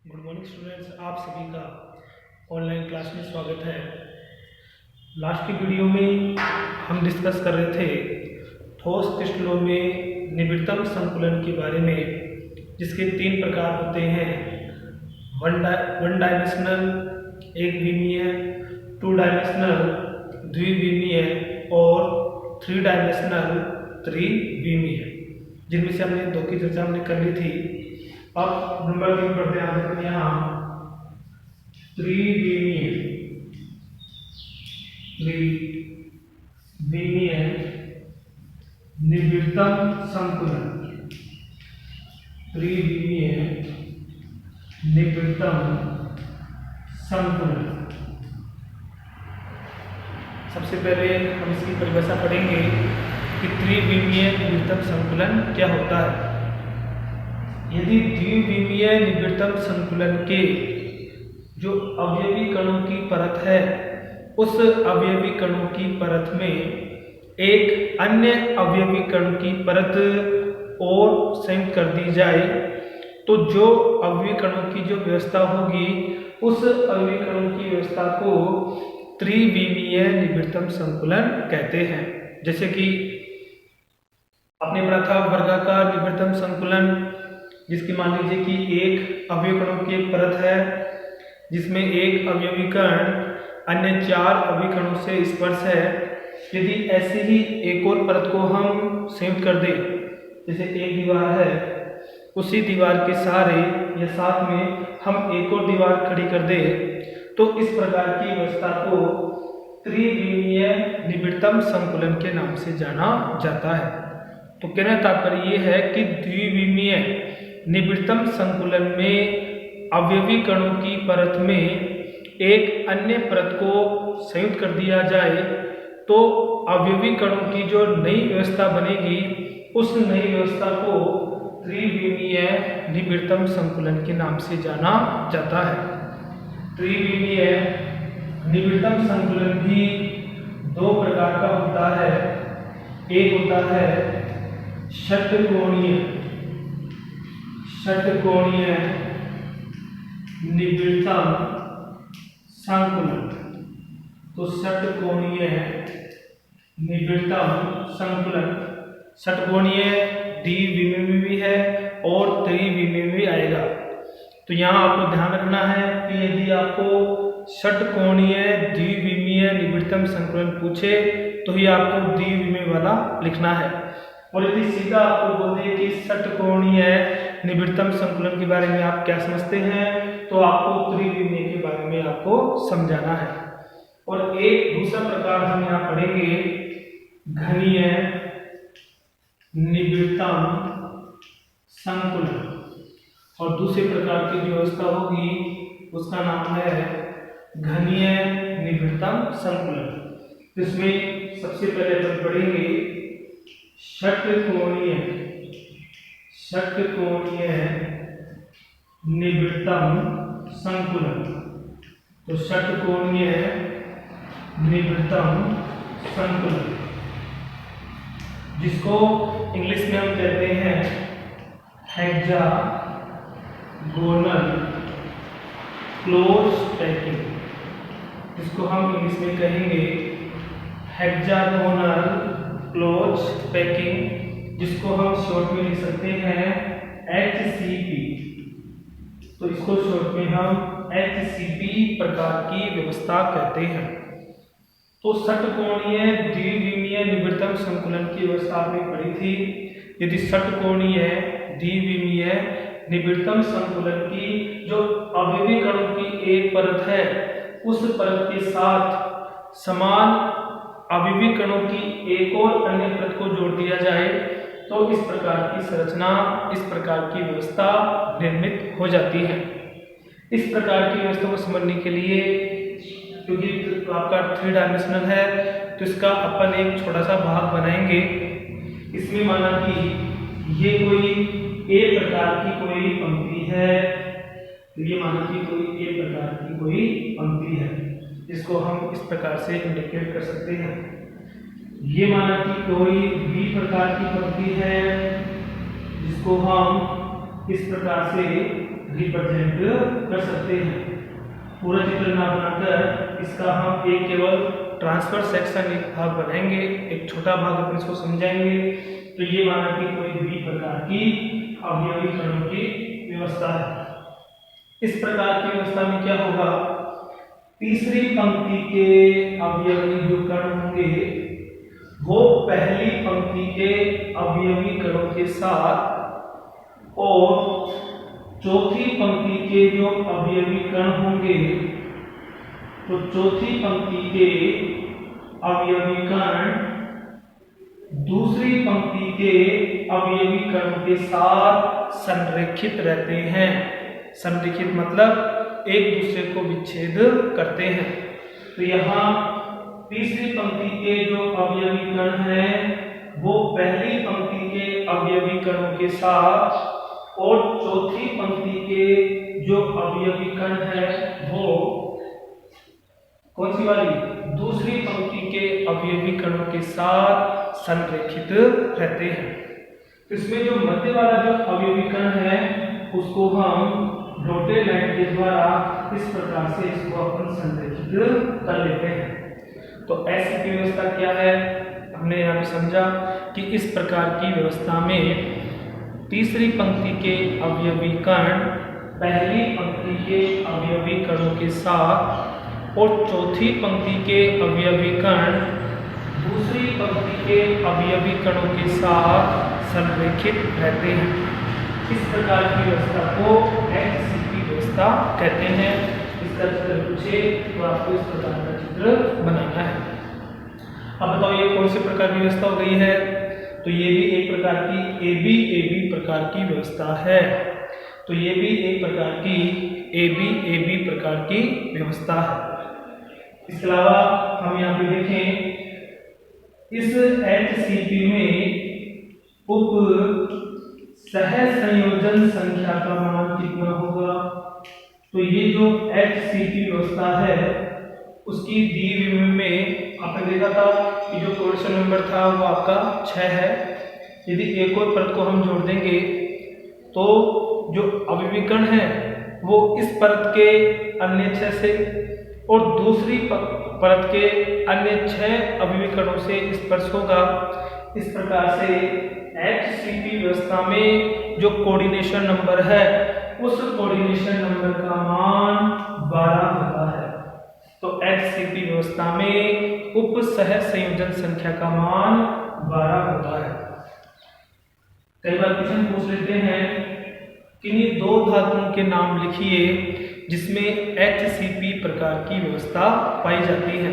Good morning students, आप सभी का ऑनलाइन क्लास में स्वागत है। लास्ट की वीडियो में हम डिस्कस कर रहे थे ठोस क्रिस्टलों में निबिड़तम संकुलन के बारे में, जिसके 3 प्रकार होते हैं। वन डायमेंशनल एक विमीय, 2 डायमेंशनल द्विविमीय और 3 डायमेंशनल त्रिविमीय, जिनमें से हमने 2 की चर्चा हमने कर ली थी। अब नंबर 3 पढ़ते हैं यहाँ त्रिविमीय निबिड़तम संकुलन। त्रिविमीय निबिड़तम संकुलन। सबसे पहले हम इसकी परिभाषा पढ़ेंगे कि त्रिविमीय निबिड़तम संकुलन क्या होता है। यदि द्विविमीय निबिड़तम संकुलन के जो अवयवी कणों की परत है, उस अवयवी कणों की परत में एक अन्य अवयवी कण की परत और संयुक्त कर दी जाए, तो जो अवयवी कणों की जो व्यवस्था होगी, उस अवयवी कणों की व्यवस्था को त्रिविमीय निबिड़तम संकुलन कहते हैं। जैसे कि आपने पढ़ा था वर्गाकार निबिड़तम संकुलन, जिसकी मान लीजिए कि एक अवयवी कणों की एक परत है जिसमें एक अवयवी कण अन्य 4 अवयवी कणों से स्पर्श है। यदि ऐसी ही एक और परत को हम संयुक्त कर दें, जैसे एक दीवार है, उसी दीवार के सहारे या साथ में हम एक और दीवार खड़ी कर दें, तो इस प्रकार की व्यवस्था को त्रिविमीय निबिड़तम संकुलन के नाम से जाना जाता है। तो कहने का तात्पर्य ये है कि द्विविमीय निबिड़तम संकुलन में अवयवी कणों की परत में एक अन्य परत को संयुक्त कर दिया जाए, तो अवयवी कणों की जो नई व्यवस्था बनेगी, उस नई व्यवस्था को त्रिविमीय निबिड़तम संकुलन के नाम से जाना जाता है। त्रिविमीय निबिड़तम संकुलन भी 2 प्रकार का होता है। एक होता है षटकोणीय निबिड़तम संकुलन। तो षटकोणीय निबिड़तम संकुलन, षटकोणीय द्विविमीय भी है और त्रिविमीय भी आएगा। तो यहाँ आपको ध्यान रखना है कि यदि आपको षटकोणीय द्विविमीय निबिड़तम संकुलन पूछे, तो ही आपको द्विविमीय वाला लिखना है। और यदि सीधा आपको बोल दे कि षटकोणीय निबिड़तम संकुलन के बारे में आप क्या समझते हैं, तो आपको त्रिविमीय के बारे में आपको समझाना है। और एक दूसरा प्रकार हम यहाँ पढ़ेंगे घनीय निबिड़तम संकुलन, और दूसरे प्रकार की जो व्यवस्था होगी उसका नाम है घनीय निबिड़तम संकुलन। इसमें सबसे पहले हम पढ़ेंगे षटकोणीय निबिड़तम संकुलन। तो षटकोणीय निबिड़तम संकुलन, जिसको इंग्लिश में हम कहते हैं हेक्सागोनल क्लोज पैकिंग, जिसको हम इंग्लिश में कहेंगे हेक्सागोनल क्लोज पैकिंग, जिसको हम शॉर्ट में लिख सकते हैं HCP। तो इसको शॉर्ट में हम HCP प्रकार की व्यवस्था कहते हैं। तो षटकोणीय द्विविमीय निबिड़तम संकुलन की व्यवस्था आपने पढ़ी थी। यदि षटकोणीय द्विविमीय निबिड़तम संकुलन की जो अवयवी कणों की एक परत है, उस परत के साथ समान अवयवी कणों की एक और अन्य परत को जोड़ दिया जाए, तो इस प्रकार की संरचना, इस प्रकार की व्यवस्था निर्मित हो जाती है। इस प्रकार की व्यवस्था को समझने के लिए, क्योंकि आपका 3 डायमेंशनल है, तो इसका अपन एक छोटा सा भाग बनाएंगे। इसमें माना कि ये कोई एक प्रकार की कोई पंक्ति है, तो ये माना कि कोई एक प्रकार की कोई पंक्ति है, इसको हम इस प्रकार से इंडिकेट कर सकते हैं। ये माना कि कोई बी प्रकार की पंक्ति है, जिसको हम इस प्रकार से रिप्रेजेंट कर सकते हैं। पूरा चित्र ना बनाकर इसका हम एक केवल ट्रांसफर सेक्शन एक भाग बनाएंगे, एक छोटा भाग अपन इसको समझाएंगे। तो ये माना कि कोई भी प्रकार की अवयवी कणों की व्यवस्था है। इस प्रकार की व्यवस्था में क्या होगा, तीसरी पंक्ति के अवयवी जो कण होंगे वो पहली पंक्ति के अवयवी कणों के साथ और चौथी पंक्ति के जो अवयवी कण होंगे तो चौथी पंक्ति के अवयवी कण दूसरी पंक्ति के अवयवी कणों के साथ संरेखित रहते हैं। संरेखित मतलब एक दूसरे को विच्छेद करते हैं। तो यहाँ तीसरी पंक्ति के जो अवयवी कण हैं वो पहली पंक्ति के अवयवी कणों के साथ और चौथी पंक्ति के जो अवयवी कण है वो कौन सी वाली, दूसरी पंक्ति के अवयवी कणों के साथ संरेखित रहते हैं। इसमें जो मध्य वाला जो अवयवी कण है उसको हम डॉटेड लाइन के द्वारा इस प्रकार से इसको अपन संरेखित कर लेते हैं। तो ऐसी की व्यवस्था क्या है, हमने यहाँ पे समझा कि इस प्रकार की व्यवस्था में तीसरी पंक्ति के अवयवी कण पहली पंक्ति के अवयवी कणों के साथ और चौथी पंक्ति के अवयवी कण दूसरी पंक्ति के अवयवी कणों के साथ संरेखित रहते हैं। इस प्रकार की व्यवस्था को HCP व्यवस्था कहते हैं। इसका चित्र पूछे तो आपको इस प्रकार का चित्र बनाना है। अब बताओ ये कौन से प्रकार की व्यवस्था हो गई है, तो ये भी एक प्रकार की AB प्रकार की व्यवस्था है। तो ये भी एक प्रकार की AB प्रकार की व्यवस्था है। इसके अलावा हम यहाँ पे देखें इस HCP में उप सहसंयोजन संख्या का मान कितना होगा। तो ये जो HCP व्यवस्था है उसकी द्विविमीय में आपने देखा था कि जो कोऑर्डिनेशन नंबर था वो आपका 6 है। यदि एक और परत को हम जोड़ देंगे तो जो अवयवी कण है वो इस परत के अन्य 6 से और दूसरी परत के अन्य 6 अवयवी कणों से स्पर्श होगा। इस प्रकार से HCP व्यवस्था में जो कोऑर्डिनेशन नंबर है उस कोऑर्डिनेशन नंबर का मान 12 होता है। तो HCP व्यवस्था में उप सहसंयोजन संख्या का मान 12 होता है। कई बार क्वेश्चन पूछ लेते हैं किन्हीं दो धातुओं के नाम लिखिए जिसमें HCP प्रकार की व्यवस्था पाई जाती है।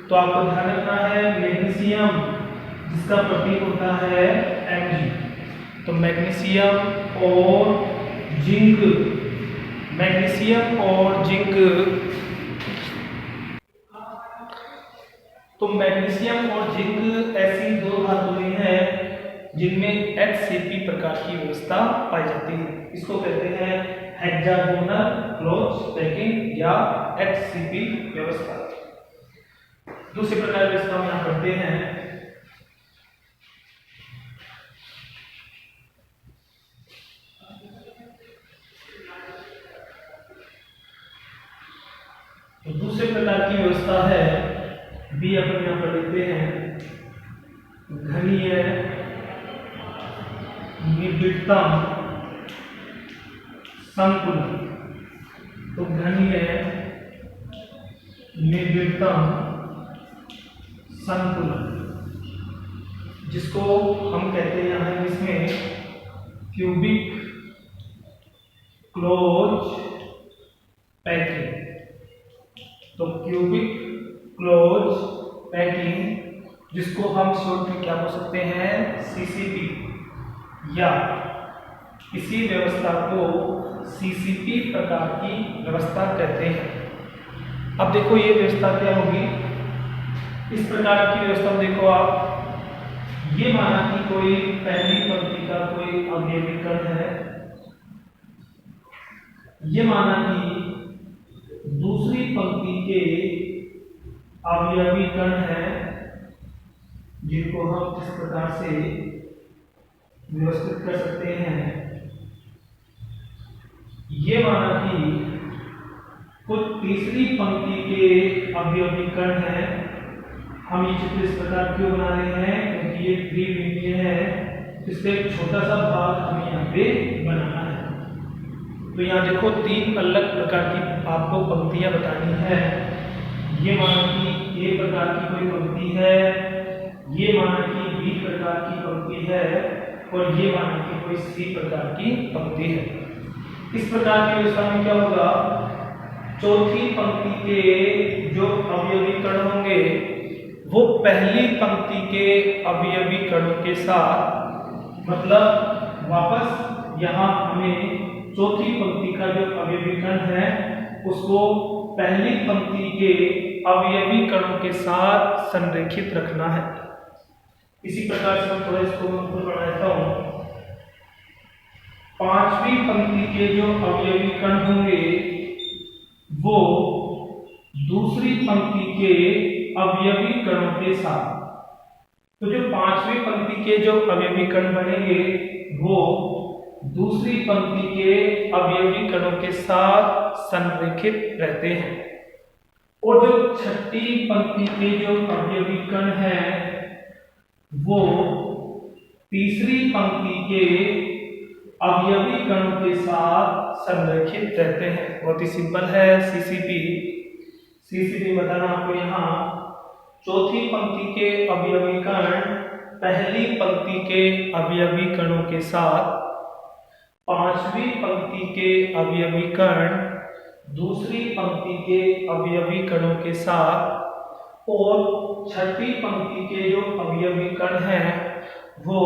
तो आपको ध्यान रखना है मैग्नीशियम जिसका प्रतीक होता है Mg। तो मैग्नीशियम और जिंक, मैग्नीशियम और जिंक, तो मैग्नीशियम और जिंक ऐसी दो धातुएं हैं जिनमें HCP प्रकार की व्यवस्था पाई जाती है। इसको कहते हैं हेक्सागोनल क्लोज पैकिंग या HCP व्यवस्था। दूसरे प्रकार की व्यवस्था में यहाँ पढ़ते हैं तो दूसरे प्रकार की व्यवस्था है भी अपन यहाँ पर लिखते हैं घनीय निबिड़तम संकुलन। तो घनीय निबिड़तम संकुलन जिसको हम कहते हैं यहाँ इसमें क्यूबिक क्लोज पैकिंग। तो क्यूबिक क्लोज पैकिंग जिसको हम शॉर्ट में क्या बोल सकते हैं CCP, या इसी व्यवस्था को CCP प्रकार की व्यवस्था कहते हैं। अब देखो ये व्यवस्था क्या होगी, इस प्रकार की व्यवस्था में देखो आप ये माना कि कोई पहली पंक्ति का कोई अवयवी कण है, ये माना कि दूसरी पंक्ति के अवयवी कण हैं जिनको हम इस प्रकार से व्यवस्थित कर सकते हैं। ये माना कि कुछ तीसरी पंक्ति के अवयवी कण है। हम ये चित्र इस प्रकार क्यों बना रहे हैं, क्योंकि ये द्विविमीय है, इससे एक छोटा सा भाग हमें यहाँ पे बनाना है। तो यहाँ देखो 3 अलग प्रकार की आपको पंक्तियां बतानी है। ये माना कि ए प्रकार की कोई पंक्ति है, ये माना कि बी प्रकार की पंक्ति है, और ये माना कि कोई सी प्रकार की पंक्ति है। इस प्रकार की व्यवस्था में क्या होगा, चौथी पंक्ति के जो अवयवी कण होंगे वो पहली पंक्ति के अवयवी कणों के साथ, मतलब वापस यहाँ हमें चौथी पंक्ति का जो अवयवी कण है उसको पहली पंक्ति के अवयवी कणों के साथ संरेखित रखना है। इसी प्रकार से मैं थोड़ा इसको ऊपर बढ़ाता हूँ। पांचवी पंक्ति के जो अवयवी कण होंगे वो दूसरी पंक्ति के अवयवी कणों के साथ, तो जो पांचवी पंक्ति के जो अवयवी कण बनेंगे वो दूसरी पंक्ति के अवयवी कणों के साथ संरेखित रहते हैं, और जो छठी पंक्ति के जो अवयवी कण हैं वो तीसरी पंक्ति के अवयवी कणों के साथ संरेखित रहते हैं। बहुत ही सिंपल है। सीसीपी बताना आपको यहाँ, चौथी पंक्ति के अवयवी कण पहली पंक्ति के अवयवी कणों के साथ, पांचवी पंक्ति के अवयवी कण दूसरी पंक्ति के अवयवी कणों के साथ, और छठी पंक्ति के जो अवयवी कण हैं वो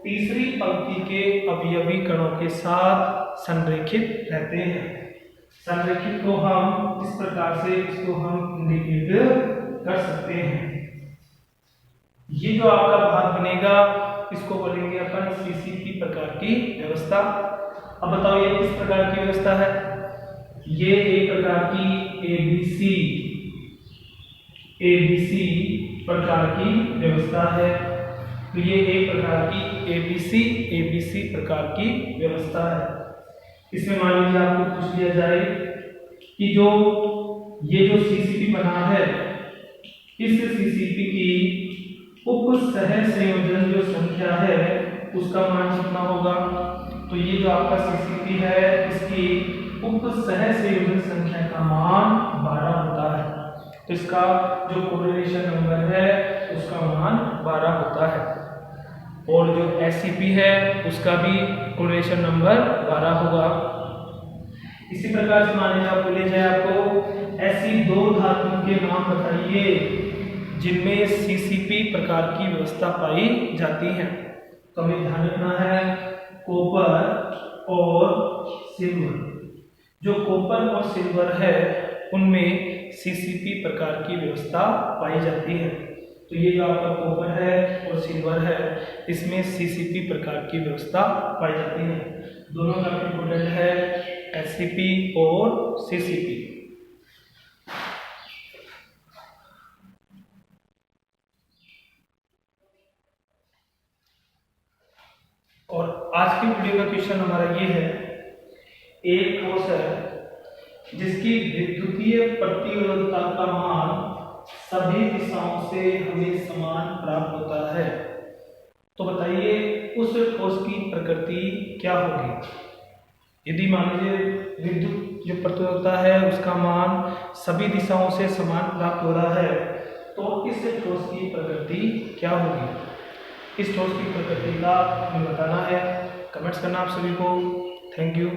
तीसरी पंक्ति के अवयवी कणों के साथ संरेखित रहते हैं। संरेखित को हम इस प्रकार से इसको हम इंडिकेट कर सकते हैं। ये जो आपका भाग बनेगा इसको बोलेंगे अपन सीसीपी प्रकार की व्यवस्था। अब बताओ ये किस प्रकार की व्यवस्था है, ये एक प्रकार की एबीसी प्रकार की व्यवस्था है। तो ये एक प्रकार की एबीसी प्रकार की व्यवस्था है। इसमें मान लीजिए आपको पूछ लिया जाए कि ये जो सीसीपी बना है, इस सीसीपी की उप सह संयोजन जो संख्या है उसका मान कितना होगा। तो ये जो आपका सीसीपी है इसकी उप सह संयोजन संख्या का मान 12 होता है। तो इसका जो कोरिलेशन नंबर है उसका मान 12 होता है, और जो एससीपी है उसका भी कोरिलेशन नंबर 12 होगा। इसी प्रकार से मान लीजिए आपको ले जाए, आपको ऐसी 2 धातुओं के नाम बताइए जिनमें सीसीपी प्रकार की व्यवस्था पाई जाती है। तो हमें ध्यान रखना है कॉपर और सिल्वर। जो कॉपर और सिल्वर है उनमें सीसीपी प्रकार की व्यवस्था पाई जाती है। तो ये जो आपका कॉपर है और सिल्वर है इसमें सीसीपी प्रकार की व्यवस्था पाई जाती है। दोनों का इंपोर्टेंट है एससीपी और सीसीपी। और आज की वीडियो का क्वेश्चन हमारा ये है, एक ठोस है जिसकी विद्युतीय प्रतिरोधकता का मान सभी दिशाओं से हमें समान प्राप्त होता है। तो बताइए उस ठोस की प्रकृति क्या होगी। यदि मान लीजिए विद्युत जो प्रतिरोधकता है उसका मान सभी दिशाओं से समान प्राप्त हो रहा है, तो इस ठोस की प्रकृति क्या होगी। इस ठोस की प्रकृति का हमें बताना है। कमेंट्स करना आप सभी को। Thank you.